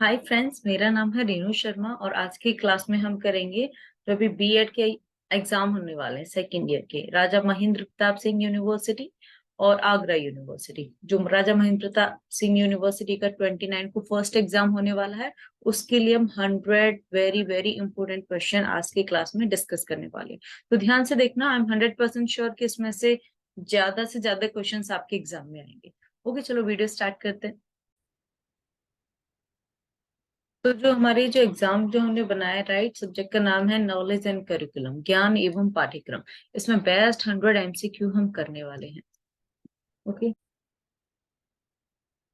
Hi friends, मेरा नाम है रेणु शर्मा और आज की क्लास में हम करेंगे जो अभी बीएड के एग्जाम होने वाले हैं सेकेंड ईयर के, राजा महेंद्र प्रताप सिंह यूनिवर्सिटी और आगरा यूनिवर्सिटी। जो राजा महेंद्र प्रताप सिंह यूनिवर्सिटी का 29 को फर्स्ट एग्जाम होने वाला है, उसके लिए हम 100 वेरी वेरी इंपॉर्टेंट क्वेश्चन आज की क्लास में डिस्कस करने वाले हैं। तो ध्यान से देखना, आई एम 100% श्योर कि इसमें से ज्यादा क्वेश्चन आपके एग्जाम में आएंगे। ओके, चलो वीडियो स्टार्ट करते हैं। तो जो हमारे जो एग्जाम जो हमने बनाया, राइट, सब्जेक्ट का नाम है नॉलेज एंड करिकुलम, ज्ञान एवं पाठ्यक्रम। इसमें बेस्ट 100 MCQ हम करने वाले हैं। ओके,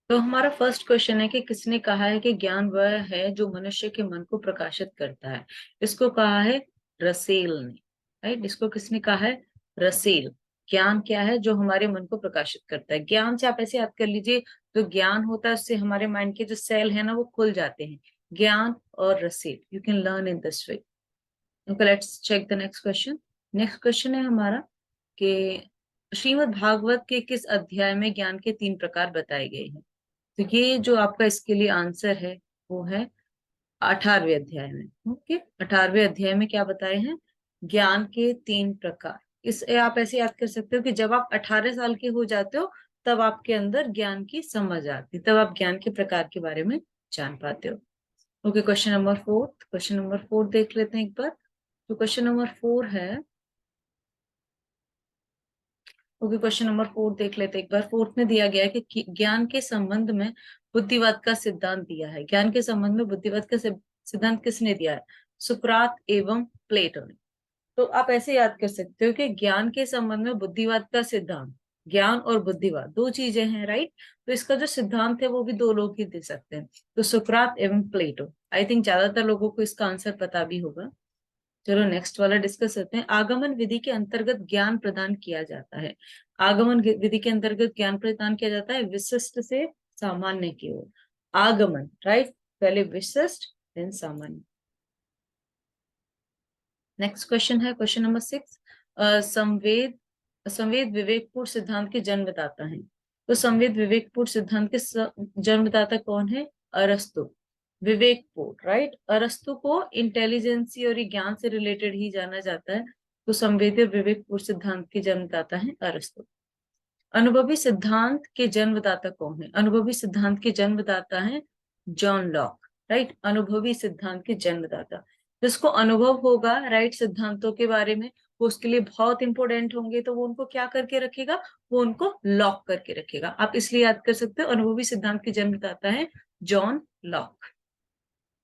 तो हमारा फर्स्ट क्वेश्चन है कि किसने कहा है कि ज्ञान वह है जो मनुष्य के मन को प्रकाशित करता है। इसको कहा है रसेल ने। राइट, इसको किसने कहा है? रसेल। ज्ञान क्या है? जो हमारे मन को प्रकाशित करता है। ज्ञान से आप ऐसे याद कर लीजिए, जो ज्ञान होता है उससे हमारे माइंड के जो सेल है ना वो खुल जाते हैं। ज्ञान और Russell, you can learn in this way. Okay, let's check the next question. Next question है हमारा कि श्रीमद् भागवत के किस अध्याय में ज्ञान के 3 प्रकार बताए गए हैं। तो ये जो आपका इसके लिए आंसर है वो है 18वें अध्याय में। ओके, 18वें अध्याय में क्या बताए हैं? ज्ञान के 3 प्रकार। इसे आप ऐसे याद कर सकते हो कि जब आप 18 साल के हो जाते हो तब आपके अंदर ज्ञान की समझ आती, तब आप ज्ञान के प्रकार के बारे में जान पाते हो। ओके, क्वेश्चन नंबर 4 देख लेते हैं एक बार। तो क्वेश्चन नंबर 4 है। ओके, क्वेश्चन नंबर 4 देख लेते हैं एक बार। फोर्थ में दिया गया है कि ज्ञान के संबंध में बुद्धिवाद का सिद्धांत दिया है। ज्ञान के संबंध में बुद्धिवाद का सिद्धांत किसने दिया है? सुकरात एवं प्लेटो ने। तो आप ऐसे याद कर सकते हो कि ज्ञान के संबंध में बुद्धिवाद का सिद्धांत, ज्ञान और बुद्धिवाद दो चीजें हैं, राइट। तो इसका जो सिद्धांत है वो भी दो लोग ही दे सकते हैं, तो सुकरात एवं प्लेटो। आई थिंक ज्यादातर लोगों को इसका आंसर पता भी होगा। चलो नेक्स्ट वाला डिस्कस करते हैं। आगमन विधि के अंतर्गत ज्ञान प्रदान किया जाता है। आगमन विधि के अंतर्गत ज्ञान प्रदान किया जाता है विशिष्ट से सामान्य की ओर। आगमन, राइट, पहले विशिष्ट देन सामान्य। नेक्स्ट क्वेश्चन है क्वेश्चन नंबर 6। संवेद संवेद विवेकपूर्ण सिद्धांत के जन्मदाता हैं। तो संवेद विवेकपूर्ण सिद्धांत के जन्मदाता कौन है? अरस्तु। विवेकपूर्ण, राइट। अरस्तु को इंटेलिजेंसी और ज्ञान से रिलेटेड ही जाना जाता है। तो संवेद विवेकपूर्ण सिद्धांत के जन्मदाता है अरस्तु। अनुभवी सिद्धांत के जन्मदाता कौन है? अनुभवी सिद्धांत के जन्मदाता है जॉन लॉक। राइट, अनुभवी सिद्धांत के जन्मदाता। जिसको अनुभव होगा, राइट, सिद्धांतों के बारे में, वो उसके लिए बहुत इंपॉर्टेंट होंगे, तो वो उनको क्या करके रखेगा? वो उनको लॉक करके रखेगा। आप इसलिए याद कर सकते हो, अनुभवी सिद्धांत के जन्मदाता है John Locke.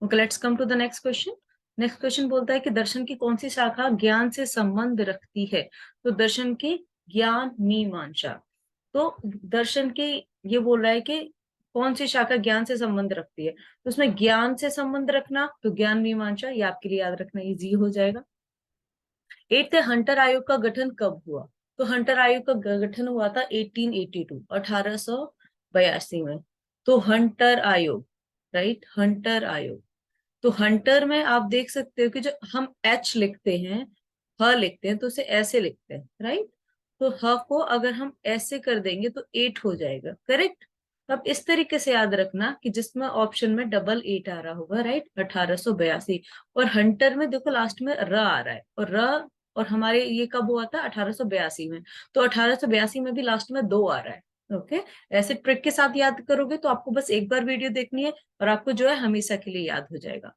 Okay, let's come to the next question. Next question बोलता है कि दर्शन की कौन सी शाखा ज्ञान से संबंध रखती है। तो दर्शन की ज्ञान मीमांसा। तो दर्शन की ये बोल रहा है कि कौन सी शाखा ज्ञान से संबंध रखती है, तो उसमें ज्ञान से संबंध रखना तो ज्ञान मीमांसा, ये आपके लिए याद रखना इजी हो जाएगा। 8th हंटर आयोग का गठन कब हुआ? तो हंटर आयोग का गठन हुआ था 1882, 1882 में। तो हंटर आयोग, राइट, हंटर आयोग। तो हंटर में आप देख सकते हो कि जो हम एच लिखते हैं, ह लिखते हैं, तो उसे ऐसे लिखते हैं, राइट। तो ह को अगर हम ऐसे कर देंगे तो 8 हो जाएगा, करेक्ट। अब इस तरीके से याद रखना कि जिसमें ऑप्शन में डबल 8 आ रहा होगा, राइट, 1882। और हंटर में देखो लास्ट में र आ रहा है, और र और हमारे ये कब हुआ था? 1882 में। तो 1882 में भी लास्ट में 2 आ रहा है। ओके, ऐसे ट्रिक के साथ याद करोगे तो आपको बस एक बार वीडियो देखनी है और आपको जो है हमेशा के लिए याद हो जाएगा।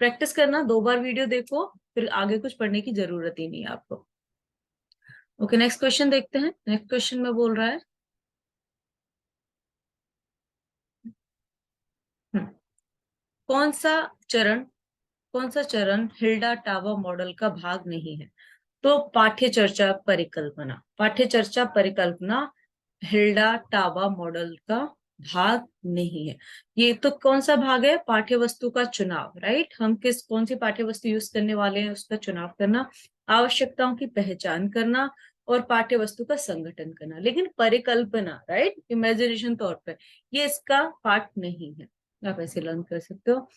प्रैक्टिस करना, 2 बार वीडियो देखो, फिर आगे कुछ पढ़ने की जरूरत ही नहीं है आपको। ओके, नेक्स्ट क्वेश्चन देखते हैं। नेक्स्ट क्वेश्चन में बोल रहा है, हम्म, कौन सा चरण कौन सा चरण हिल्डा टावर मॉडल का भाग नहीं है। तो पाठ्य चर्चा परिकल्पना, पाठ्य चर्चा परिकल्पना हिल्डा टावर मॉडल का भाग नहीं है। ये तो कौन सा भाग है? पाठ्य वस्तु का चुनाव, राइट। हम कौन सी पाठ्य वस्तु यूज करने वाले हैं उसका चुनाव करना, आवश्यकताओं की पहचान करना और पाठ्य वस्तु का संगठन करना। लेकिन परिकल्पना, राइट, इमेजिनेशन तौर पर, ये इसका पार्ट नहीं है। आप ऐसे लर्न कर सकते हो।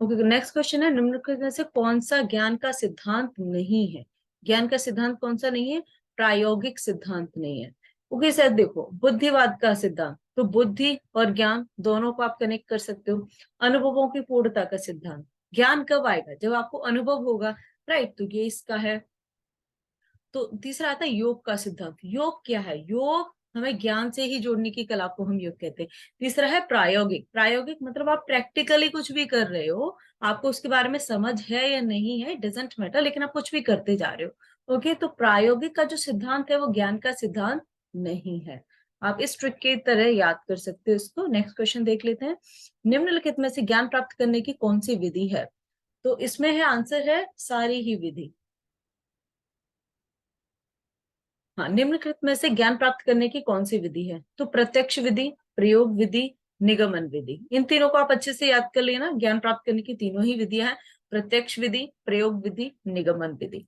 ओके, नेक्स्ट क्वेश्चन है, निम्नलिखित में से कौन सा ज्ञान का सिद्धांत नहीं है? ज्ञान का सिद्धांत कौन सा नहीं है? प्रायोगिक सिद्धांत नहीं है। ओके सर, देखो बुद्धिवाद का सिद्धांत, तो बुद्धि और ज्ञान दोनों को आप कनेक्ट कर सकते हो। अनुभवों की पूर्णता का सिद्धांत, ज्ञान कब आएगा, जब आपको अनुभव होगा, राइट, तो ये इसका है। तो तीसरा आता है योग का सिद्धांत। योग क्या है, योग हमें ज्ञान से ही जोड़ने की कला को हम योग कहते हैं। तीसरा है प्रायोगिक। प्रायोगिक मतलब आप प्रैक्टिकली कुछ भी कर रहे हो, आपको उसके बारे में समझ है या नहीं है, डजेंट मैटर, लेकिन आप कुछ भी करते जा रहे हो। ओके, तो प्रायोगिक का जो सिद्धांत है वो ज्ञान का सिद्धांत नहीं है। आप इस ट्रिक की तरह याद कर सकते हो इसको। नेक्स्ट क्वेश्चन देख लेते हैं। निम्नलिखित में से ज्ञान प्राप्त करने की कौन सी विधि है? तो इसमें है आंसर है सारी ही विधि। हाँ, निम्नलिखित में से ज्ञान प्राप्त करने की कौन सी विधि है? तो प्रत्यक्ष विधि, प्रयोग विधि, निगमन विधि, इन तीनों को आप अच्छे से याद कर लेना। ज्ञान प्राप्त करने की तीनों ही विधियां हैं, प्रत्यक्ष विधि, प्रयोग विधि, निगमन विधि।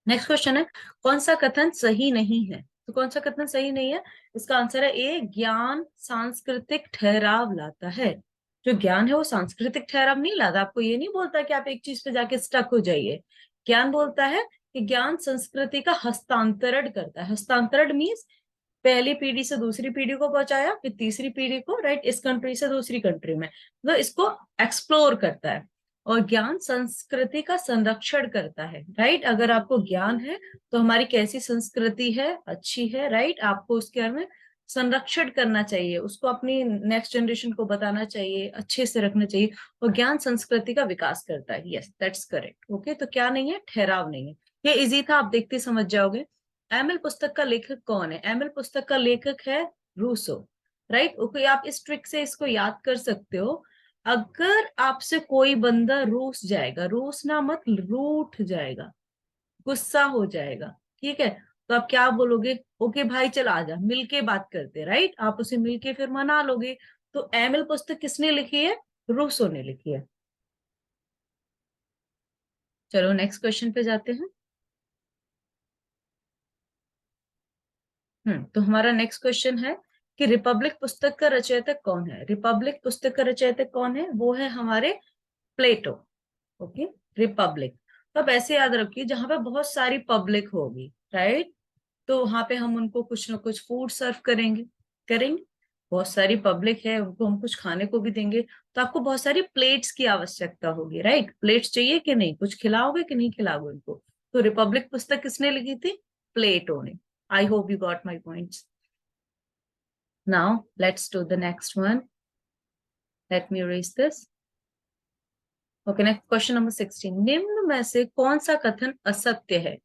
नेक्स्ट क्वेश्चन है, कौन सा कथन सही नहीं है? तो कौन सा कथन सही नहीं है? इसका आंसर है ए, ज्ञान सांस्कृतिक ठहराव लाता है। जो ज्ञान है वो सांस्कृतिक ठहराव नहीं लाता। आपको ये नहीं बोलता कि आप एक चीज पे जाके स्टक हो जाइए। ज्ञान बोलता है कि ज्ञान संस्कृति का हस्तांतरण करता है। हस्तांतरण मीन्स पहली पीढ़ी से दूसरी पीढ़ी को पहुंचाया, फिर तीसरी पीढ़ी को, राइट, इस कंट्री से दूसरी कंट्री में, तो इसको एक्सप्लोर करता है। और ज्ञान संस्कृति का संरक्षण करता है, राइट। अगर आपको ज्ञान है तो हमारी कैसी संस्कृति है, अच्छी है, राइट, आपको उसके बारे में संरक्षण करना चाहिए, उसको अपनी नेक्स्ट जनरेशन को बताना चाहिए, अच्छे से रखना चाहिए। और ज्ञान संस्कृति का विकास करता है। Yes, that's correct. ओके, तो क्या नहीं है? ठहराव नहीं है। ये इजी था, आप देखते समझ जाओगे। एमएल पुस्तक का लेखक कौन है? एमएल पुस्तक का लेखक है रूसो, राइट। ओके, आप इस ट्रिक से इसको याद कर सकते हो। अगर आपसे कोई बंदा रूस जाएगा, रूस ना मत, रूठ जाएगा, गुस्सा हो जाएगा, ठीक है, तो आप क्या बोलोगे? ओके भाई चल आजा, मिलके बात करते, राइट, आप उसे मिलके फिर मना लोगे। तो एमएल पुस्तक किसने लिखी है? रूसो ने लिखी है। चलो नेक्स्ट क्वेश्चन पे जाते हैं। तो हमारा नेक्स्ट क्वेश्चन है कि रिपब्लिक पुस्तक का रचयिता कौन है? रिपब्लिक पुस्तक का रचयिता कौन है? वो है हमारे प्लेटो। Okay, Republic. तो आप ऐसे याद रखिए, जहां पे बहुत सारी पब्लिक होगी, राइट, तो वहां पे हम उनको कुछ ना कुछ फूड सर्व करेंगे, करेंगे। बहुत सारी पब्लिक है, उनको हम कुछ खाने को भी देंगे, तो आपको बहुत सारी प्लेट्स की आवश्यकता होगी, राइट। प्लेट्स चाहिए कि नहीं? कुछ खिलाओगे कि नहीं खिलाओगे उनको? तो रिपब्लिक पुस्तक किसने लिखी थी? प्लेटो ने। I hope you got my points. Now let's do the next one. Let me erase this. Okay, next question number 16। निम्न में से कौन सा कथन असत्य है?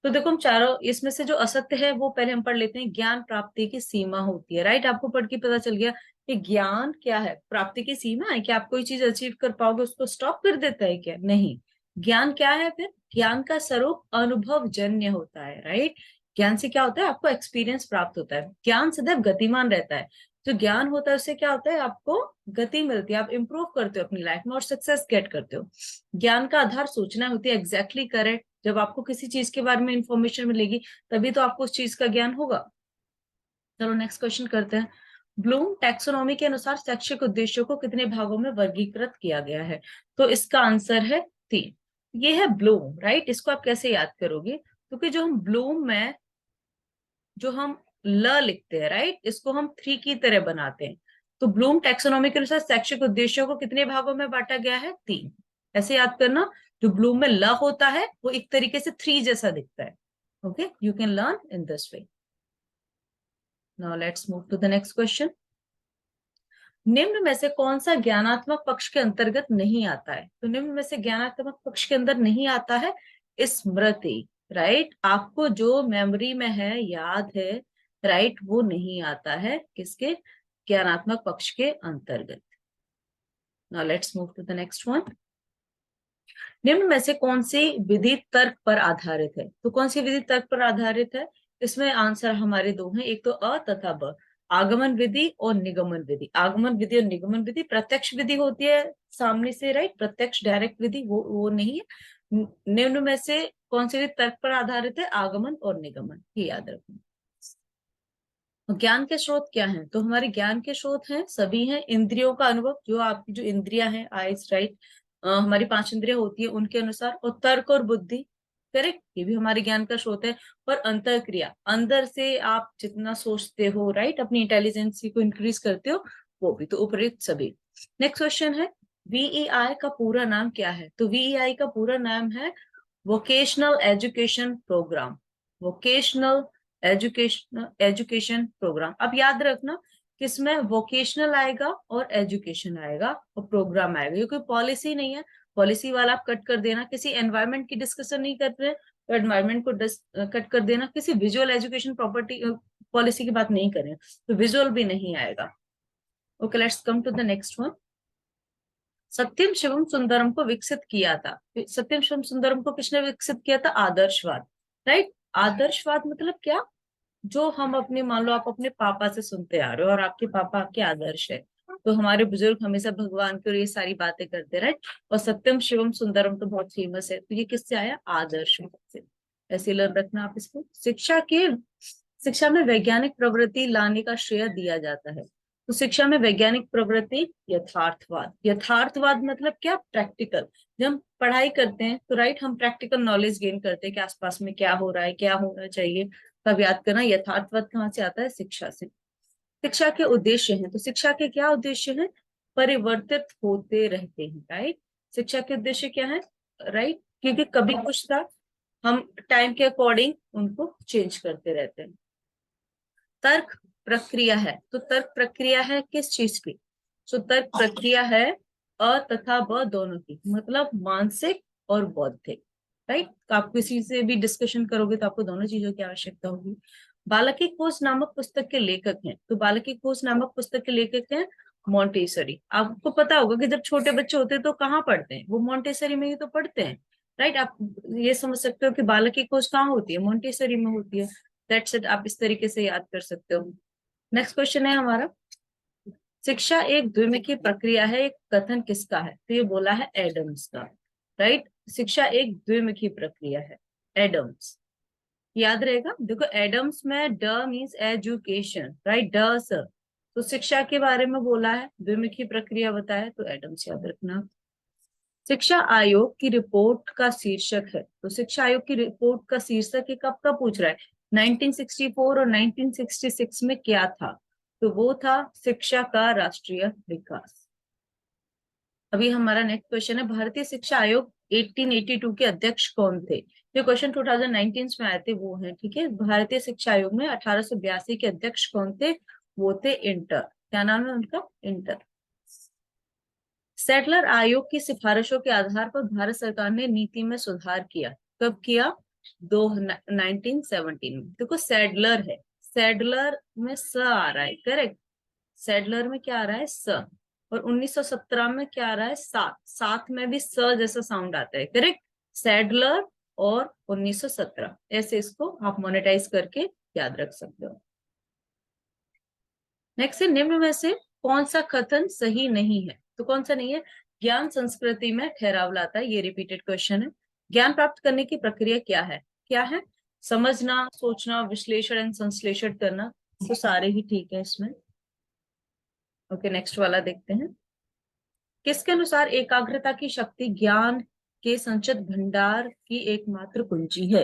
तो देखो, हम चारों इसमें से जो असत्य है वो पहले हम पढ़ लेते हैं। ज्ञान प्राप्ति की सीमा होती है, राइट। आपको पढ़ के पता चल गया कि ज्ञान क्या है, प्राप्ति की सीमा है। क्या आप कोई चीज अचीव कर पाओगे उसको स्टॉप कर देता है क्या? नहीं। ज्ञान क्या है फिर? ज्ञान का स्वरूप अनुभव जन्य होता है, राइट। ज्ञान से क्या होता है? आपको एक्सपीरियंस प्राप्त होता है। ज्ञान सदैव गतिमान रहता है। जो ज्ञान होता है उससे क्या होता है? आपको गति मिलती है, आप इंप्रूव करते हो अपनी लाइफ में और सक्सेस गेट करते हो। ज्ञान का आधार सूचना होती है, एग्जैक्टली करेक्ट। जब आपको किसी चीज के बारे में इंफॉर्मेशन मिलेगी तभी तो आपको उस चीज का ज्ञान होगा। चलो नेक्स्ट क्वेश्चन करते हैं। ब्लूम टैक्सोनॉमी के अनुसार शैक्षिक उद्देश्यों को कितने भागों में वर्गीकृत किया गया है? तो इसका आंसर है 3। ये है ब्लूम, राइट। इसको आप कैसे याद करोगे? क्योंकि जो हम ब्लूम में जो हम ल लिखते हैं, राइट, इसको हम 3 की तरह बनाते हैं। तो ब्लूम टैक्सोनॉमी के अनुसार शैक्षिक उद्देश्यों को कितने भागों में बांटा गया है? 3। ऐसे याद करना। जो ब्लूम में ल होता है वो एक तरीके से 3 जैसा दिखता है। Okay, you can learn in this way. Now let's move to the next question. निम्न में से कौन सा ज्ञानात्मक पक्ष के अंतर्गत नहीं आता है? तो निम्न में से ज्ञानात्मक पक्ष के अंदर नहीं आता है स्मृति, राइट। आपको जो मेमोरी में है, याद है, राइट, वो नहीं आता है किसके? ज्ञानात्मक पक्ष के अंतर्गत। Now let's move to the next one. निम्न में से कौन सी विधि तर्क पर आधारित है? तो कौन सी विधि तर्क पर आधारित है? इसमें आंसर हमारे दो हैं, एक तो अ तथा ब। आगमन विधि और निगमन विधि। आगमन विधि और निगमन विधि प्रत्यक्ष विधि होती है सामने से, राइट, प्रत्यक्ष डायरेक्ट विधि वो नहीं है। निम्न में से कौन सी विधि तर्क पर आधारित है? आगमन और निगमन, ये याद रखना। ज्ञान के स्रोत क्या हैं? तो हमारे ज्ञान के स्रोत हैं, सभी हैं। इंद्रियों का अनुभव, जो आपकी जो इंद्रियां हैं, आइज, राइट, हमारी 5 इंद्रियां होती है उनके अनुसार, और तर्क और बुद्धि, करेक्ट, ये भी हमारे ज्ञान का स्रोत है। और अंतःक्रिया, अंदर से आप जितना सोचते हो, राइट, अपनी इंटेलिजेंसी को इंक्रीज करते हो, वो भी। तो उपयुक्त सभी। नेक्स्ट क्वेश्चन है, वीईआई का पूरा नाम क्या है? तो वीईआई का पूरा नाम है vocational education programme. Vocational education programme. अब याद रखना किसमें वोकेशनल आएगा और एजुकेशन आएगा और प्रोग्राम आएगा, ये कोई पॉलिसी नहीं है। पॉलिसी वाला आप कट कर देना। किसी एनवायरमेंट की डिस्कशन नहीं कर रहे तो एनवायरमेंट को कट कर देना। किसी विजुअल एजुकेशन प्रॉपर्टी पॉलिसी की बात नहीं करें तो विजुअल भी नहीं आएगा। Okay, let's come to the next one. सत्यम शिवम सुंदरम को विकसित किया था। सत्यम शिवम सुंदरम को किसने विकसित किया था? आदर्शवाद, राइट। आदर्शवाद मतलब क्या? जो हम अपने, मान लो आप अपने पापा से सुनते आ रहे हो और आपके पापा आपके आदर्श है, तो हमारे बुजुर्ग हमेशा भगवान की और ये सारी बातें करते, राइट। और सत्यम शिवम सुंदरम तो बहुत फेमस है, तो ये किससे आया? आदर्शवाद से। ऐसे लर्न रखना आप इसको। शिक्षा में वैज्ञानिक प्रवृत्ति लाने का श्रेय दिया जाता है। तो शिक्षा में वैज्ञानिक प्रवृत्ति, यथार्थवाद। यथार्थवाद मतलब क्या? प्रैक्टिकल। जब हम पढ़ाई करते हैं तो राइट, हम प्रैक्टिकल नॉलेज गेन करते हैं कि आसपास में क्या हो रहा है, क्या होना चाहिए। तब याद करना यथार्थवाद कहाँ से आता है? शिक्षा से। शिक्षा के उद्देश्य हैं, तो शिक्षा के क्या उद्देश्य हैं? परिवर्तित होते रहते हैं, राइट। शिक्षा के उद्देश्य क्या है? राइट, क्योंकि कभी कुछ था, हम टाइम के अकॉर्डिंग उनको चेंज करते रहते हैं। तर्क प्रक्रिया है, तो तर्क प्रक्रिया है किस चीज की? तो तर्क प्रक्रिया है अ तथा ब दोनों की, मतलब मानसिक और बौद्धिक, राइट। तो आप किसी से भी डिस्कशन करोगे तो आपको दोनों चीजों की आवश्यकता होगी। बालकी कोश नामक पुस्तक के लेखक हैं, तो बालकी कोश नामक पुस्तक के लेखक हैं मॉन्टेसरी। आपको पता होगा कि जब छोटे बच्चे होते हैं तो कहाँ पढ़ते हैं? वो मॉन्टेसरी में ही तो पढ़ते हैं, राइट। आप ये समझ सकते हो कि बालकी कोश कहाँ होती है? मॉन्टेसरी में होती है। दैट्स इट, आप इस तरीके से याद कर सकते हो। नेक्स्ट क्वेश्चन है हमारा, शिक्षा एक द्विमुखी प्रक्रिया है, एक कथन किसका है? तो ये बोला है एडम्स का, राइट। शिक्षा एक द्विमुखी प्रक्रिया है, एडम्स। याद रहेगा, देखो एडम्स में ड मीन्स एजुकेशन, राइट, ड सर। तो शिक्षा के बारे में बोला है, द्विमुखी प्रक्रिया बताया, तो एडम्स याद रखना। शिक्षा आयोग की रिपोर्ट का शीर्षक है, तो शिक्षा आयोग की रिपोर्ट का शीर्षक है, कब का पूछ रहा है? 1964 और 1966 में क्या था? तो वो था शिक्षा का राष्ट्रीय विकास। अभी हमारा नेक्स्ट क्वेश्चन है, भारतीय शिक्षा आयोग 1882 के अध्यक्ष कौन थे? जो क्वेश्चन 2019 में आए थे वो हैं, ठीक है। भारतीय शिक्षा आयोग में 1882 के अध्यक्ष कौन थे? वो थे इंटर। क्या नाम है उनका? इंटर। सेटलर आयोग की सिफारिशों के आधार पर भारत सरकार ने नीति में सुधार किया। कब किया? 1917 में। देखो सैडलर है, सैडलर में स आ रहा है, करेक्ट। सैडलर में क्या आ रहा है? स। और 1917 में क्या आ रहा है? सात। सात में भी स जैसा साउंड आता है, करेक्ट। सैडलर और 1917, ऐसे इसको आप मोनेटाइज करके याद रख सकते हो। नेक्स्ट है, निम्न में से कौन सा कथन सही नहीं है? तो कौन सा नहीं है? ज्ञान संस्कृति में ठहराव लाता है, ये रिपीटेड क्वेश्चन है। ज्ञान प्राप्त करने की प्रक्रिया क्या है? क्या है? समझना, सोचना, विश्लेषण एंड संश्लेषण करना। तो सारे ही ठीक है इसमें। ओके, नेक्स्ट वाला देखते हैं। किसके अनुसार एकाग्रता की शक्ति ज्ञान के संचित भंडार की एकमात्र कुंजी है?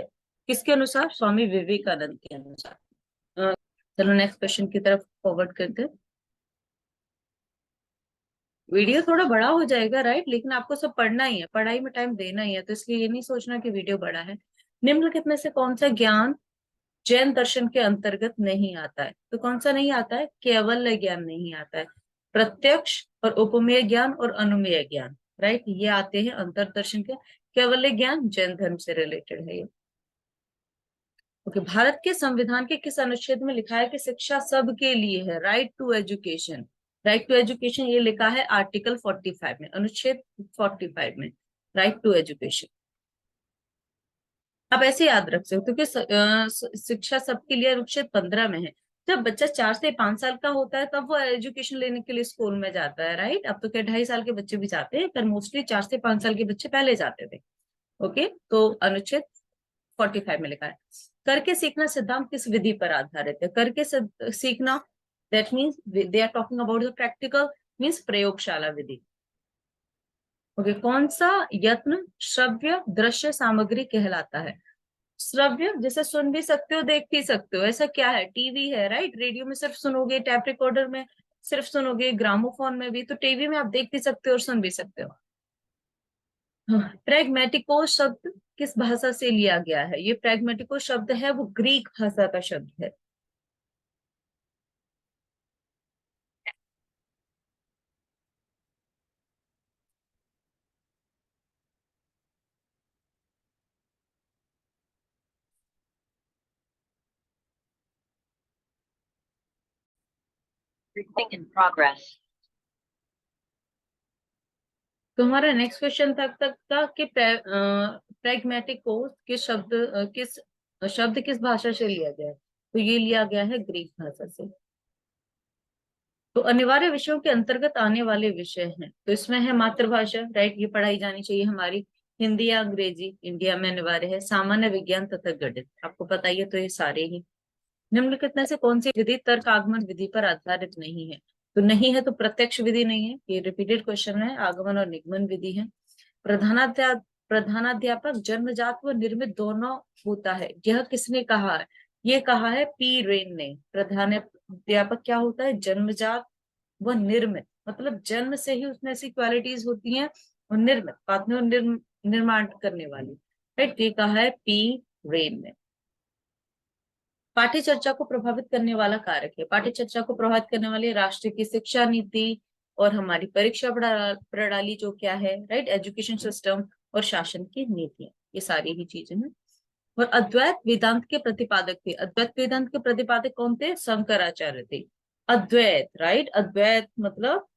किसके अनुसार? स्वामी विवेकानंद के अनुसार। चलो नेक्स्ट क्वेश्चन की तरफ फॉरवर्ड करते हैं। वीडियो थोड़ा बड़ा हो जाएगा, राइट, लेकिन आपको सब पढ़ना ही है, पढ़ाई में टाइम देना ही है, तो इसलिए ये नहीं सोचना कि वीडियो बड़ा है। निम्नलिखित में से कौन सा ज्ञान जैन दर्शन के अंतर्गत नहीं आता है? तो कौन सा नहीं आता है? केवल ज्ञान नहीं आता है। प्रत्यक्ष और उपमेय ज्ञान और अनुमेय ज्ञान, राइट, ये आते हैं अंतरदर्शन के। केवल ज्ञान जैन धर्म से रिलेटेड है ये। ओके, भारत के संविधान के किस अनुच्छेद में लिखा है कि शिक्षा सबके लिए है? Right to education. Right to education ये लिखा है आर्टिकल 45 में, अनुच्छेद 45 में, राइट टू एजुकेशन। आप ऐसे याद रख सकते हो क्योंकि शिक्षा सबके लिए अनुच्छेद 15 में है। जब बच्चा 4 से 5 साल का होता है तब वो एजुकेशन लेने के लिए स्कूल में जाता है, राइट। अब तो क्या 2.5 साल के बच्चे भी जाते हैं, पर मोस्टली 4 से 5 साल के बच्चे पहले जाते थे। ओके, तो अनुच्छेद 45 में लिखा है। करके सीखना सिद्धांत किस विधि पर आधारित है? करके सीखना, that means they are talking about the practical, means प्रयोगशाला विधि। ओके, कौन सा यत्न श्रव्य दृश्य सामग्री कहलाता है? श्रव्य जैसे सुन भी सकते हो, देख भी सकते हो, ऐसा क्या है? टीवी है, राइट? रेडियो में सिर्फ सुनोगे, टैप रिकॉर्डर में सिर्फ सुनोगे, ग्रामोफोन में भी, तो टीवी में आप देख भी सकते हो और सुन भी सकते हो। प्रेगमेटिको शब्द किस भाषा से लिया गया है? ये प्रेगमेटिको शब्द है वो ग्रीक भाषा का शब्द है। Recording in progress. तो हमारा नेक्स्ट क्वेश्चन तक था कि प्रेगमेटिको किस शब्द किस शब्द किस भाषा से लिया गया है? तो ये लिया गया है ग्रीक भाषा से। तो अनिवार्य विषयों के अंतर्गत आने वाले विषय हैं, तो इसमें है मातृभाषा, राइट? ये पढ़ाई जानी चाहिए हमारी। हिंदी या अंग्रेजी इंडिया में अनिवार्य है। सामान्य विज्ञान तथा गणित आपको पता ही है, तो ये सारे ही। निम्नलिखित में से कौन सी विधि तर्क आगमन विधि पर आधारित नहीं है? तो नहीं है तो प्रत्यक्ष विधि नहीं है, ये रिपीटेड क्वेश्चन है। आगमन और निगमन विधि है। प्रधानाध्या प्रधानाध्यापक जन्मजात व निर्मित दोनों होता है, यह किसने कहा है? ये कहा है पी रेन ने। प्रधानाध्यापक क्या होता है? जन्मजात व निर्मित, मतलब जन्म से ही उसमें ऐसी क्वालिटीज होती हैं, और निर्मित बाद में निर्माण करने वाली, राइट? ये कहा है पी रेन ने। पाठ्य चर्चा को प्रभावित करने वाला कारक है। पाठ्य चर्चा को प्रभावित करने वाली राष्ट्र की शिक्षा नीति और हमारी परीक्षा प्रणाली जो क्या है, राइट? एजुकेशन सिस्टम और शासन की नीतियां, ये सारी ही चीजें हैं। और अद्वैत वेदांत के प्रतिपादक थे। अद्वैत वेदांत के प्रतिपादक कौन थे? शंकराचार्य थे। अद्वैत, राइट? अद्वैत मतलब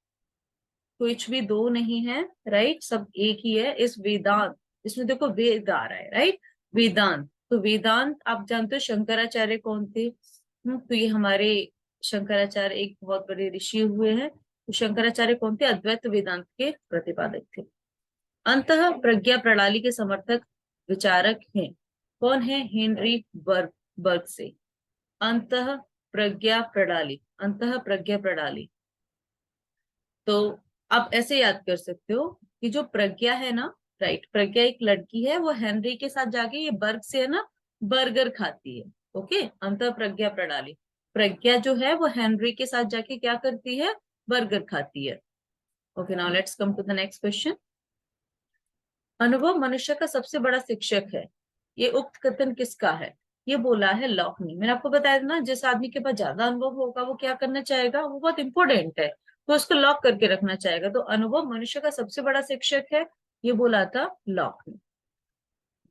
कुछ भी दो नहीं है, राइट? सब एक ही है। इस वेदांत, इसमें देखो वेद आ रहा है, राइट? वेदांत, तो वेदांत आप जानते हो शंकराचार्य कौन थे? तो ये हमारे शंकराचार्य एक बहुत बड़े ऋषि हुए हैं। तो शंकराचार्य कौन थे? अद्वैत वेदांत के प्रतिपादक थे। अंतः प्रज्ञा प्रणाली के समर्थक विचारक हैं। कौन है? हेनरी बर्ग से। अंतः प्रज्ञा प्रणाली, अंतः प्रज्ञा प्रणाली। तो आप ऐसे याद कर सकते हो कि जो प्रज्ञा है ना, राइट? प्रज्ञा एक लड़की है, वो हेनरी के साथ जाके ये बर्ग से है ना बर्गर खाती है। ओके, अंतः प्रज्ञा प्रणाली। प्रज्ञा जो है वो हेनरी के साथ जाके क्या करती है? बर्गर खाती है। Okay, now let's come to the next question. अनुभव मनुष्य का सबसे बड़ा शिक्षक है, ये उक्त कथन किसका है? ये बोला है लॉक ने। मैंने आपको बताया था ना, जिस आदमी के पास ज्यादा अनुभव होगा वो क्या करना चाहेगा? वो बहुत इंपॉर्टेंट है, तो उसको लॉक करके रखना चाहेगा। तो अनुभव मनुष्य का सबसे बड़ा शिक्षक है, ये बोला था लॉक ने।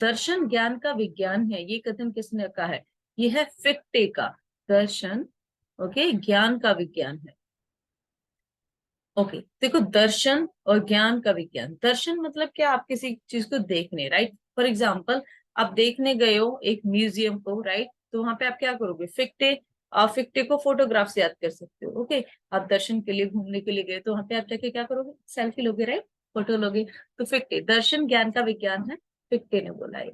दर्शन ज्ञान का विज्ञान है, ये कथन किसने कहा है? ये है फिक्टे का। दर्शन, ओके, ज्ञान का विज्ञान है। ओके, देखो दर्शन और ज्ञान का विज्ञान। दर्शन मतलब क्या? आप किसी चीज को देखने, राइट? फॉर एग्जाम्पल, आप देखने गए हो एक म्यूजियम को, राइट? तो वहां पे आप क्या करोगे? फिक्टे, आप फिक्टे को फोटोग्राफ से याद कर सकते हो। ओके, आप दर्शन के लिए घूमने के लिए गए तो वहां पे आप जाके क्या करोगे? सेल्फी लोगे, राइट? फोटो लोगे। तो फिक्टे, दर्शन ज्ञान का विज्ञान है, फिक्टे ने बोला है।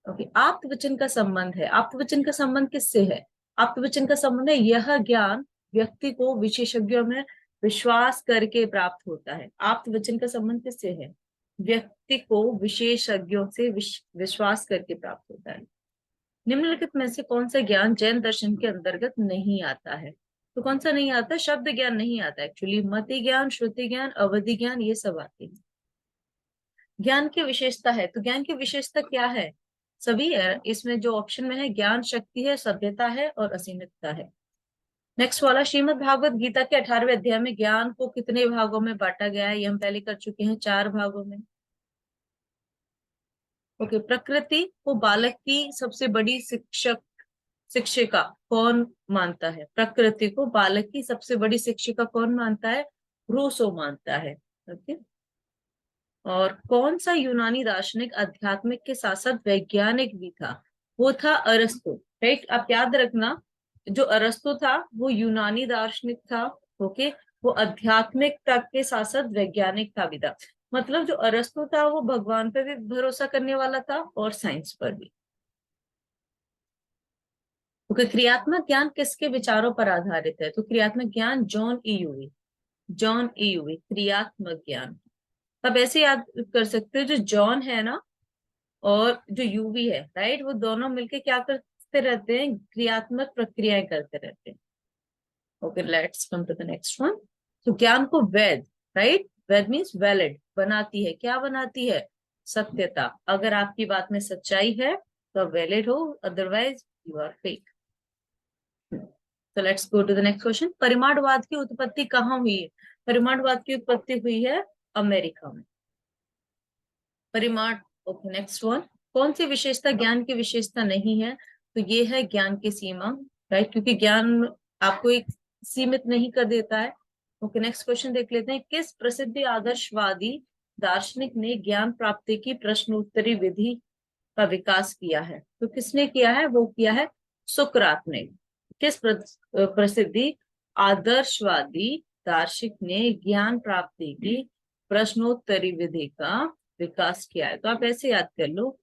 ओके, आप्तवचन का संबंध है। आप्तवचन का संबंध किससे है? आप्तवचन का संबंध है यह ज्ञान व्यक्ति को विशेषज्ञों में विश्वास करके प्राप्त होता है। आप्तवचन का संबंध किससे है? व्यक्ति को विशेषज्ञों से विश्वास करके प्राप्त होता है। निम्नलिखित में से कौन सा ज्ञान जैन दर्शन के अंतर्गत नहीं आता है? तो कौन सा नहीं आता? शब्द ज्ञान नहीं आता एक्चुअली। मति ज्ञान, श्रुति ज्ञान, अवधि ज्ञान, ये सब आते हैं। ज्ञान की विशेषता है, तो ज्ञान की विशेषता क्या है? सभी है इसमें। जो ऑप्शन में है, ज्ञान शक्ति है, सभ्यता है और असीमितता है। नेक्स्ट वाला, श्रीमद् भागवत गीता के 18वें अध्याय में ज्ञान को कितने भागों में बांटा गया है? ये हम पहले कर चुके हैं, 4 भागों में। ओके, प्रकृति को बालक की सबसे बड़ी शिक्षिका कौन मानता है? प्रकृति को बालक की सबसे बड़ी शिक्षिका कौन मानता है? रूसो मानता है। ओके, और कौन सा यूनानी दार्शनिक आध्यात्मिक के साथ साथ वैज्ञानिक भी था? वो था अरस्तु, राइट? आप याद रखना, जो अरस्तु था वो यूनानी दार्शनिक था। ओके, वो आध्यात्मिकता के साथ साथ वैज्ञानिक था भी था। मतलब जो अरस्तु था वो भगवान पे भी भरोसा करने वाला था और साइंस पर भी। ओके, क्रियात्मक ज्ञान किसके विचारों पर आधारित है? तो क्रियात्मक ज्ञान जॉन ईयूवी, जॉन ईयूवी, क्रियात्मक ज्ञान। अब ऐसे याद कर सकते हो, जो जॉन है ना और जो यूवी है, राइट, वो दोनों मिलके क्या करते रहते हैं, क्रियात्मक प्रक्रियाएं करते रहते हैं। Okay, let's come to the next one. तो ज्ञान को वैध, राइट, वैध मीन्स वैलिड बनाती है। क्या बनाती है? सत्यता। अगर आपकी बात में सच्चाई है तो वैलिड हो, अदरवाइज यू आर फेक। तो let's go to the next question. परिमाणवाद की उत्पत्ति कहाँ हुई है? परिमाणवाद की उत्पत्ति हुई है अमेरिका में। परिमाण। Okay, next one. कौन सी विशेषता ज्ञान की विशेषता नहीं है? तो ये है ज्ञान की सीमा, राइट, क्योंकि ज्ञान आपको एक सीमित नहीं कर देता है। ओके, नेक्स्ट क्वेश्चन देख लेते हैं। किस प्रसिद्ध आदर्शवादी दार्शनिक ने ज्ञान प्राप्ति की प्रश्नोत्तरी विधि का विकास किया है? तो किसने किया है? वो किया है सुकरात ने। किस प्रसिद्धि आदर्शवादी दार्शनिक ने ज्ञान प्राप्ति की प्रश्नोत्तरी विधि का विकास किया है? तो आप ऐसे याद कर लो,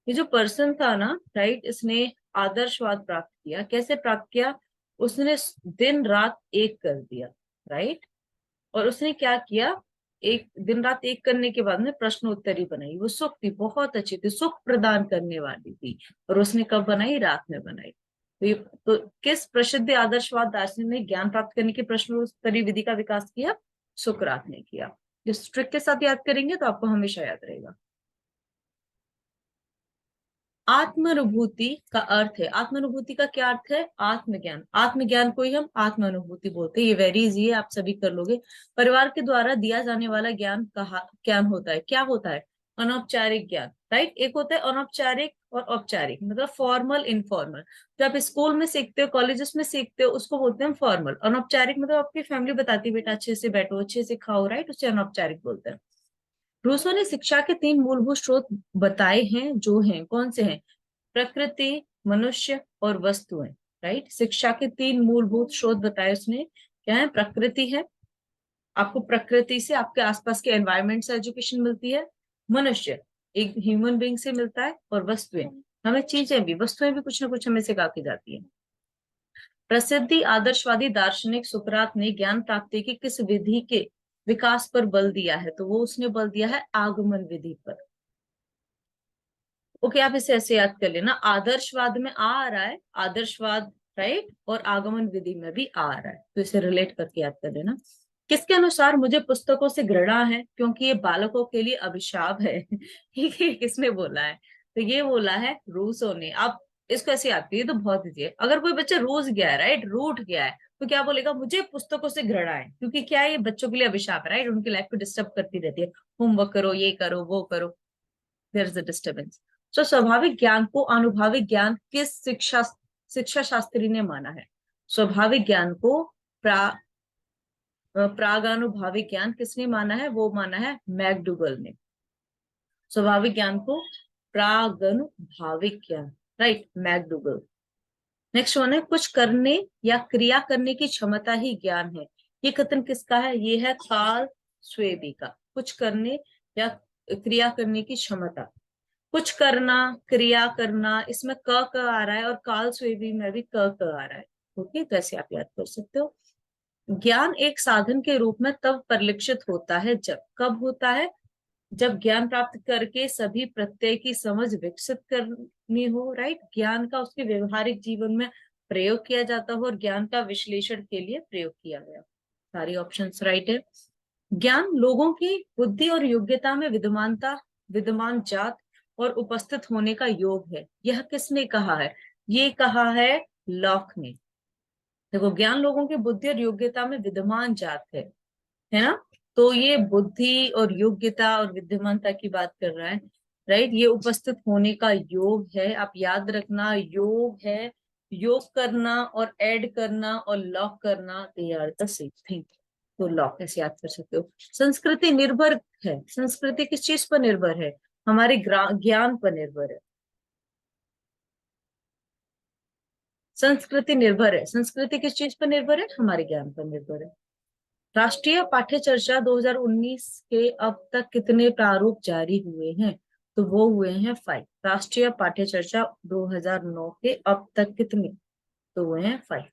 ये जो पर्सन था ना, राइट, इसने आदर्शवाद प्राप्त किया। कैसे प्राप्त किया? उसने दिन रात एक कर दिया, राइट। और उसने क्या किया, एक दिन रात एक करने के बाद में प्रश्नोत्तरी बनाई। वो सुख थी, बहुत अच्छी थी, सुख प्रदान करने वाली थी। और उसने कब बनाई? रात में बनाई। तो ये, तो किस प्रसिद्ध आदर्शवाद दार्शनिक ने ज्ञान प्राप्त करने की प्रश्नोत्तरी विधि का विकास किया? सुकरात ने किया। जिस ट्रिक के साथ याद करेंगे तो आपको हमेशा याद रहेगा। आत्मानुभूति का अर्थ है, आत्मानुभूति का क्या अर्थ है? आत्मज्ञान। आत्मज्ञान को ही हम आत्मानुभूति बोलते हैं। ये वेरी इजी है, आप सभी कर लोगे। परिवार के द्वारा दिया जाने वाला ज्ञान कहा ज्ञान होता है, क्या होता है? अनौपचारिक ज्ञान, राइट। एक होता है अनौपचारिक और औपचारिक, मतलब फॉर्मल, इनफॉर्मल। जो आप स्कूल में सीखते हो, कॉलेजेस में सीखते हो, उसको बोलते हैं फॉर्मल। अनौपचारिक मतलब आपकी फैमिली बताती है, बेटा अच्छे से बैठो, अच्छे से खाओ, राइट, उसे अनौपचारिक बोलते हैं। रूसो ने शिक्षा के तीन मूलभूत स्रोत बताए हैं, जो हैं, कौन से हैं? प्रकृति, मनुष्य और वस्तुएं, राइट। शिक्षा के तीन मूलभूत स्रोत बताए उसने। क्या है? प्रकृति है, आपको प्रकृति से, आपके आसपास के एनवायरनमेंट से एजुकेशन मिलती है। मनुष्य, एक ह्यूमन बीइंग से मिलता है। और वस्तुएं, हमें चीजें भी, वस्तुएं भी कुछ ना कुछ हमें सिखा के जाती है। प्रसिद्धि आदर्शवादी दार्शनिक सुकरात ने ज्ञान प्राप्ति की किस विधि के विकास पर बल दिया है? तो वो उसने बल दिया है आगमन विधि पर। ओके, आप इसे ऐसे याद कर लेना, आदर्शवाद में आ रहा है आदर्शवाद, राइट, और आगमन विधि में भी आ रहा है, तो इसे रिलेट करके याद कर लेना। किसके अनुसार मुझे पुस्तकों से घृणा है क्योंकि ये बालकों के लिए अभिशाप है? ये किसने बोला है? तो ये बोला है रूसो ने। आप इसको ऐसे याद करिए तो बहुत ईजी है। अगर कोई बच्चा रूस गया है, राइट, रूठ गया है, तो क्या बोलेगा? मुझे पुस्तकों से घृणा है, क्योंकि क्या है, ये बच्चों के लिए अभिशाप है, राइट, उनकी लाइफ को डिस्टर्ब करती रहती है। होमवर्क करो, ये करो, वो करो, देयर इज अ डिस्टर्बेंस। तो स्वाभाविक ज्ञान को अनुभाविक ज्ञान किस शिक्षा शास्त्री ने माना है? स्वाभाविक ज्ञान को प्रागानुभाविक ज्ञान किसने माना है? वो माना है मैकडूगल ने। स्वाभाविक ज्ञान को प्रागनुभाविक ज्ञान, राइट, मैकडूगल। नेक्स्ट वन है, कुछ करने या क्रिया करने की क्षमता ही ज्ञान है। ये कथन किसका है? ये है कार्ल स्वेबी का। कुछ करने या क्रिया करने की क्षमता, कुछ करना, क्रिया करना, इसमें क आ रहा है, और काल स्वेबी में भी क आ रहा है। ओके, तो ऐसे आप याद कर सकते हो। ज्ञान एक साधन के रूप में तब परिलक्षित होता है जब, कब होता है? जब ज्ञान प्राप्त करके सभी प्रत्यय की समझ विकसित करनी हो, राइट, ज्ञान का उसके व्यवहारिक जीवन में प्रयोग किया जाता हो और ज्ञान का विश्लेषण के लिए प्रयोग किया गया। सारी ऑप्शंस राइट है। ज्ञान लोगों की बुद्धि और योग्यता में विद्यमानता, विद्यमान जात और उपस्थित होने का योग है। यह किसने कहा है? ये कहा है लॉक ने। देखो, ज्ञान लोगों की बुद्धि और योग्यता में विद्यमान जात है ना। तो ये बुद्धि और योग्यता और विद्यमानता की बात कर रहा है, राइट। ये उपस्थित होने का योग है, आप याद रखना, योग है। योग करना और ऐड करना और लॉक करना, they are the same thing. तो लॉक कैसे याद कर सकते हो? संस्कृति निर्भर है। संस्कृति किस चीज पर निर्भर है? हमारे ज्ञान पर निर्भर है। संस्कृति निर्भर है, संस्कृति किस चीज पर निर्भर है? हमारे ज्ञान पर निर्भर है। राष्ट्रीय पाठ्य चर्चा 2019 के अब तक कितने प्रारूप जारी हुए हैं? तो वो हुए हैं 5। राष्ट्रीय पाठ्य चर्चा 2009 के अब तक कितने? तो हुए हैं 5।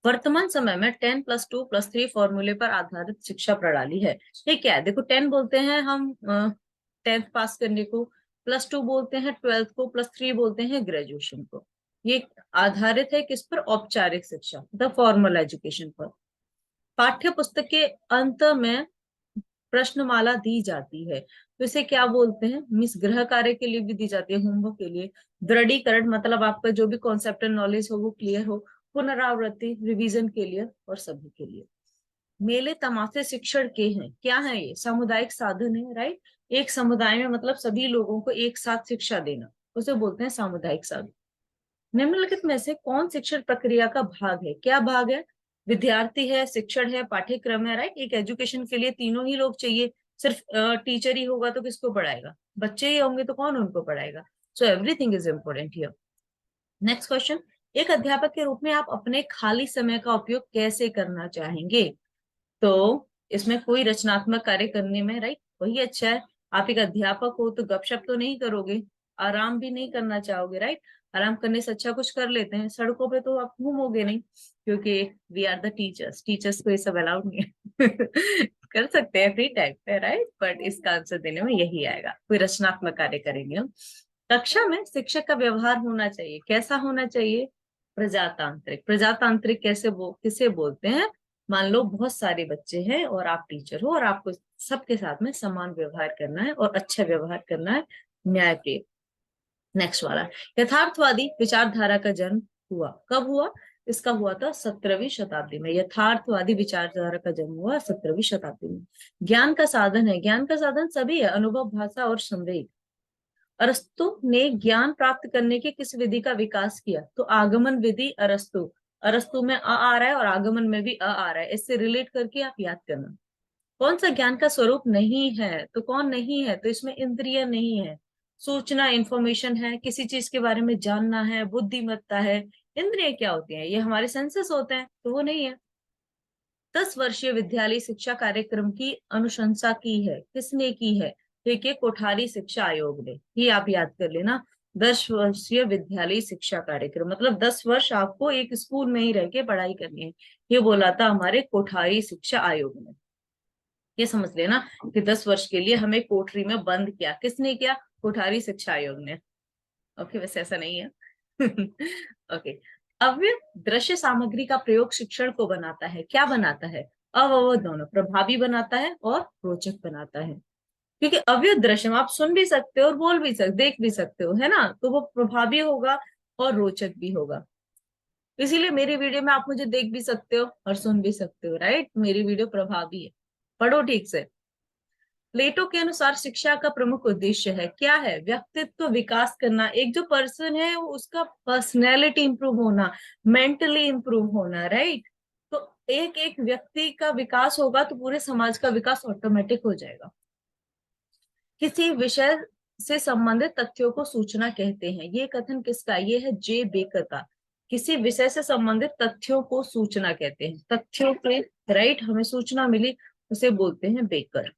वर्तमान समय में 10+2+3 फॉर्मूले पर आधारित शिक्षा प्रणाली है। ये क्या है? देखो 10 बोलते हैं हम 10th पास करने को, +2 बोलते हैं 12th को, +3 बोलते हैं ग्रेजुएशन को। ये आधारित है किस पर? औपचारिक शिक्षा, द फॉर्मल एजुकेशन पर। पाठ्य पुस्तक के अंत में प्रश्नमाला दी जाती है, तो इसे क्या बोलते हैं? मिस गृह कार्य के लिए भी दी जाती है, होमवर्क के लिए। दृढ़ीकरण मतलब आपका जो भी कॉन्सेप्ट नॉलेज हो वो क्लियर हो। पुनरावृत्ति रिवीजन के लिए और सभी के लिए। मेले तमाशे शिक्षण के हैं, क्या है ये? सामुदायिक साधन है, राइट। एक समुदाय में मतलब सभी लोगों को एक साथ शिक्षा देना, उसे बोलते हैं सामुदायिक साधन। निम्नलिखित में से कौन शिक्षण प्रक्रिया का भाग है? क्या भाग है? विद्यार्थी है, शिक्षण है, पाठ्यक्रम है, राइट। एक एजुकेशन के लिए तीनों ही लोग चाहिए। सिर्फ टीचर ही होगा तो किसको पढ़ाएगा? बच्चे ही होंगे तो कौन उनको पढ़ाएगा? So everything is important here. Next question, एक अध्यापक के रूप में आप अपने खाली समय का उपयोग कैसे करना चाहेंगे? तो इसमें कोई रचनात्मक कार्य करने में, राइट, वही अच्छा है। आप एक अध्यापक हो तो गपशप तो नहीं करोगे, आराम भी नहीं करना चाहोगे, राइट। आराम करने से अच्छा कुछ कर लेते हैं। सड़कों पे तो आप घूमोगे नहीं, क्योंकि we are the teachers, teachers को ये सब अलाउड नहीं है। कर सकते हैं फ्री टाइम पे, राइट, बट इसका आंसर देने में यही आएगा, कोई रचनात्मक कार्य करेंगे हम। कक्षा में शिक्षक का व्यवहार होना चाहिए, कैसा होना चाहिए? प्रजातांत्रिक। प्रजातांत्रिक किसे बोलते हैं? मान लो बहुत सारे बच्चे हैं और आप टीचर हो और आपको सबके साथ में समान व्यवहार करना है और अच्छा व्यवहार करना है, न्यायप्रिय। नेक्स्ट वाला, यथार्थवादी विचारधारा का जन्म हुआ कब हुआ? इसका हुआ था 17वीं शताब्दी में। यथार्थवादी विचारधारा का जन्म हुआ 17वीं शताब्दी में। ज्ञान का साधन है, ज्ञान का साधन सभी है, अनुभव, भाषा और संवेग। अरस्तु ने ज्ञान प्राप्त करने की किस विधि का विकास किया? तो आगमन विधि। अरस्तु, अरस्तु में आ रहा है और आगमन में भी आ रहा है, इससे रिलेट करके आप याद करना। कौन सा ज्ञान का स्वरूप नहीं है? तो कौन नहीं है? तो इसमें इंद्रिय नहीं है। सूचना, इंफॉर्मेशन है, किसी चीज के बारे में जानना है, बुद्धिमत्ता है। इंद्रिय क्या होती है? ये हमारे सेंसेस होते हैं, तो वो नहीं है। 10 वर्षीय विद्यालय शिक्षा कार्यक्रम की अनुशंसा की है, किसने की है? देखिए, कोठारी शिक्षा आयोग ने। ये आप याद कर लेना। 10 वर्षीय विद्यालय शिक्षा कार्यक्रम मतलब 10 वर्ष आपको एक स्कूल में ही रह के पढ़ाई करनी है, ये बोला था हमारे कोठारी शिक्षा आयोग ने। ये समझ लेना कि 10 वर्ष के लिए हमें कोठरी में बंद किया, किसने किया? कोठारी शिक्षा आयोग ने। ओके, वैसे ऐसा नहीं है। ओके, अव्यय दृश्य सामग्री का प्रयोग शिक्षण को बनाता है, क्या बनाता है? अवयव दोनों, प्रभावी बनाता है और रोचक बनाता है। क्योंकि अव्यय दृश्य में आप सुन भी सकते हो और बोल भी सकते, देख भी सकते हो, है ना, तो वो प्रभावी होगा और रोचक भी होगा। इसीलिए मेरी वीडियो में आप मुझे देख भी सकते हो और सुन भी सकते हो, राइट। मेरी वीडियो प्रभावी है, पढ़ो ठीक से। प्लेटो के अनुसार शिक्षा का प्रमुख उद्देश्य है, क्या है? व्यक्तित्व विकास करना। एक जो पर्सन है उसका पर्सनैलिटी इंप्रूव होना, मेंटली इंप्रूव होना, राइट। तो एक एक व्यक्ति का विकास होगा तो पूरे समाज का विकास ऑटोमेटिक हो जाएगा। किसी विषय से संबंधित तथ्यों को सूचना कहते हैं, ये कथन किसका? ये है जे बेकर का। किसी विषय से संबंधित तथ्यों को सूचना कहते हैं, तथ्यों के, राइट, हमें सूचना मिली, उसे बोलते हैं बेकर।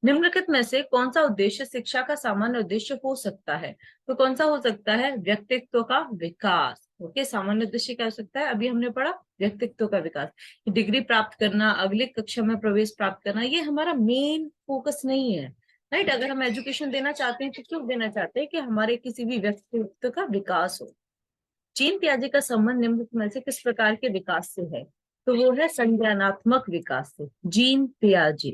निम्नलिखित में से कौन सा उद्देश्य शिक्षा का सामान्य उद्देश्य हो सकता है? तो कौन सा हो सकता है? व्यक्तित्व का विकास। ओके, सामान्य उद्देश्य क्या हो सकता है? अभी हमने पढ़ा व्यक्तित्व का विकास। डिग्री प्राप्त करना, अगली कक्षा में प्रवेश प्राप्त करना, ये हमारा मेन फोकस नहीं है, राइट। अगर हम एजुकेशन देना चाहते हैं तो क्यों देना चाहते हैं? कि हमारे किसी भी व्यक्तित्व का विकास हो। जीन पियाजे का संबंध निम्नलिखित में से किस प्रकार के विकास से है? तो वो है संज्ञानात्मक विकास से। जीन पियाजे,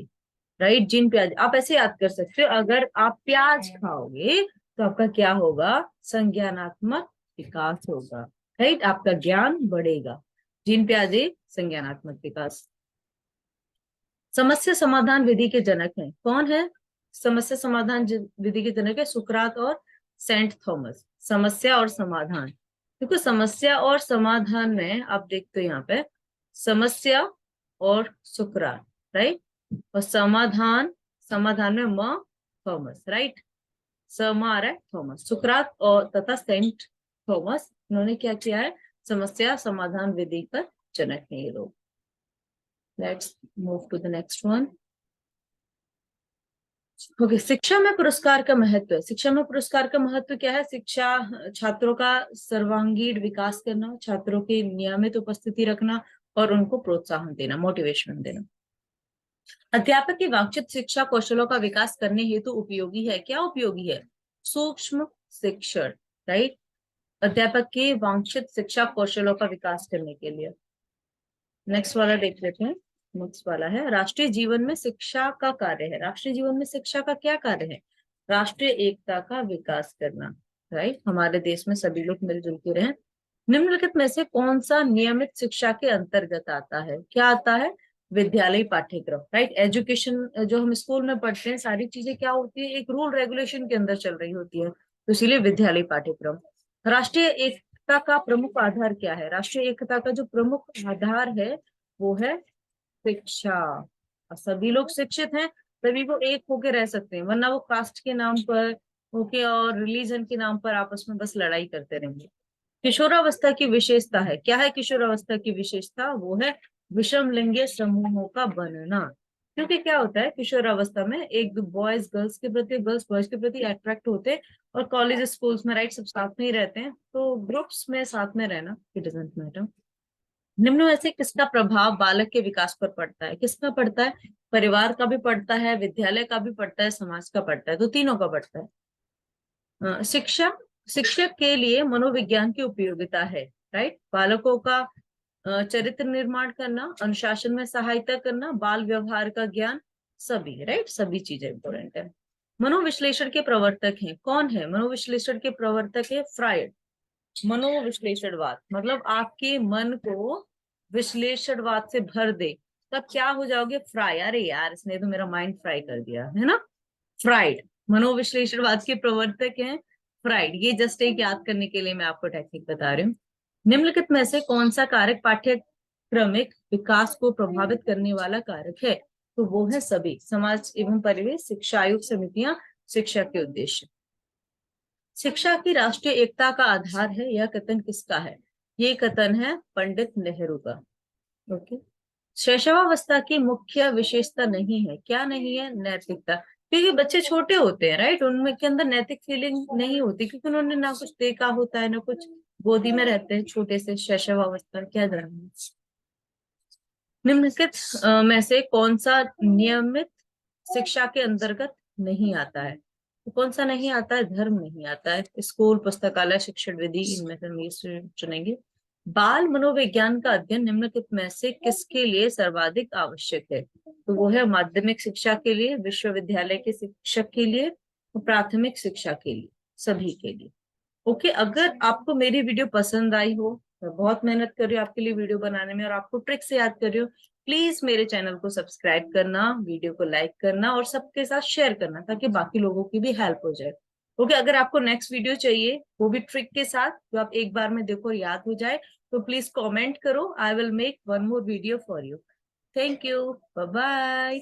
राइट, जीन प्याज। आप ऐसे याद कर सकते हो, अगर आप प्याज खाओगे तो आपका क्या होगा? संज्ञानात्मक विकास होगा, राइट, आपका ज्ञान बढ़ेगा। जीन प्याजे, संज्ञानात्मक विकास। समस्या समाधान विधि के जनक हैं, कौन है? समस्या समाधान विधि के जनक है सुकरात और सेंट थॉमस। समस्या और समाधान, देखो समस्या और समाधान में आप देखते हो यहाँ पे समस्या और सुकरात, राइट, और समाधान, समाधान में म थॉमस, राइट। सम आ रहा है थॉमस। सुकरात और तथा सेंट थॉमस, इन्होंने क्या किया है? समस्या समाधान विधि का जनक है ये लोग। Let's move to the next one. Okay, शिक्षा में पुरस्कार का महत्व। शिक्षा में पुरस्कार का महत्व क्या है? शिक्षा छात्रों का सर्वांगीण विकास करना, छात्रों की नियमित उपस्थिति रखना और उनको प्रोत्साहन देना, मोटिवेशन देना। अध्यापक की वांछित शिक्षा कौशलों का विकास करने हेतु उपयोगी है। क्या उपयोगी है? सूक्ष्म शिक्षण, राइट। अध्यापक की वांछित शिक्षा कौशलों का विकास करने के लिए। नेक्स्ट वाला देख लेते हैं। नेक्स्ट वाला है राष्ट्रीय जीवन में शिक्षा का कार्य है। राष्ट्रीय जीवन में शिक्षा का क्या कार्य है? राष्ट्रीय एकता का विकास करना, राइट। हमारे देश में सभी लोग मिलजुल के रहें। निम्नलिखित में से कौन सा नियमित शिक्षा के अंतर्गत आता है? क्या आता है? विद्यालय पाठ्यक्रम, राइट। एजुकेशन जो हम स्कूल में पढ़ते हैं, सारी चीजें क्या होती है? एक रूल रेगुलेशन के अंदर चल रही होती है, तो इसीलिए विद्यालय पाठ्यक्रम। राष्ट्रीय एकता का प्रमुख आधार क्या है? राष्ट्रीय एकता का जो प्रमुख आधार है वो है शिक्षा। और सभी लोग शिक्षित हैं तभी वो एक होके रह सकते हैं, वरना वो कास्ट के नाम पर होके और रिलीजन के नाम पर आपस में बस लड़ाई करते रहेंगे। किशोरावस्था की विशेषता है। क्या है किशोरावस्था की विशेषता? वो है विषम लिंगीय समूहों का बनना। क्योंकि क्या होता है किशोरावस्था में, एक बॉयज गर्ल्स के प्रति, गर्ल्स बॉयज के प्रति अट्रैक्ट होते हैं, और कॉलेज स्कूल्स में, राइट, सब साथ में ही रहते हैं, तो ग्रुप्स में साथ में रहना इट डजंट मैटर। निम्न में से किसका प्रभाव बालक के विकास पर पड़ता है? किसका पड़ता है? परिवार का भी पड़ता है, विद्यालय का भी पड़ता है, समाज का पड़ता है, तो तीनों का पड़ता है। शिक्षा, शिक्षक के लिए मनोविज्ञान की उपयोगिता है, राइट। बालकों का चरित्र निर्माण करना, अनुशासन में सहायता करना, बाल व्यवहार का ज्ञान, सभी, राइट, सभी चीजें इंपॉर्टेंट है। मनोविश्लेषण के प्रवर्तक हैं। कौन है मनोविश्लेषण के प्रवर्तक? है फ्रायड। मनोविश्लेषणवाद मतलब आपके मन को विश्लेषणवाद से भर दे, तब क्या हो जाओगे? फ्राई। अरे यार, इसने तो मेरा माइंड फ्राई कर दिया है ना। फ्राइड। मनोविश्लेषणवाद के प्रवर्तक हैं फ्राइड। ये जस्ट एक याद करने के लिए मैं आपको टेक्निक बता रही हूँ। निम्नलिखित में से कौन सा कारक पाठ्यक्रमिक विकास को प्रभावित करने वाला कारक है? तो वो है सभी। समाज एवं परिवेश, शिक्षा आयोग समितियां, शिक्षा के उद्देश्य। शिक्षा की राष्ट्रीय एकता का आधार है, यह कथन किसका है? ये कथन है पंडित नेहरू का। ओके। शैशवावस्था की मुख्य विशेषता नहीं है। क्या नहीं है? नैतिकता। क्योंकि बच्चे छोटे होते हैं, राइट, उनमें के अंदर नैतिक फीलिंग नहीं होती, क्योंकि उन्होंने ना कुछ देखा होता है ना कुछ, गोदी में रहते हैं छोटे से। शैशवावस्था क्या जाना। निम्नलिखित में से कौन सा नियमित शिक्षा के अंतर्गत नहीं आता है? तो कौन सा नहीं आता है? धर्म नहीं आता है। स्कूल, पुस्तकालय, शिक्षण विधि, इनमें से हम ये चुनेंगे। बाल मनोविज्ञान का अध्ययन निम्नलिखित में से किसके लिए सर्वाधिक आवश्यक है? तो वो है माध्यमिक शिक्षा के लिए, विश्वविद्यालय के शिक्षक के लिए, और प्राथमिक शिक्षा के लिए, सभी के लिए। ओके, अगर आपको मेरी वीडियो पसंद आई हो, मैं बहुत मेहनत कर रही हूँ आपके लिए वीडियो बनाने में और आपको ट्रिक से याद कर रही हूँ, प्लीज मेरे चैनल को सब्सक्राइब करना, वीडियो को लाइक करना और सबके साथ शेयर करना, ताकि बाकी लोगों की भी हेल्प हो जाए। ओके, अगर आपको नेक्स्ट वीडियो चाहिए वो भी ट्रिक के साथ, जो आप एक बार में देखो याद हो जाए, तो प्लीज कॉमेंट करो। I will make one more video for you. Thank you, bye bye.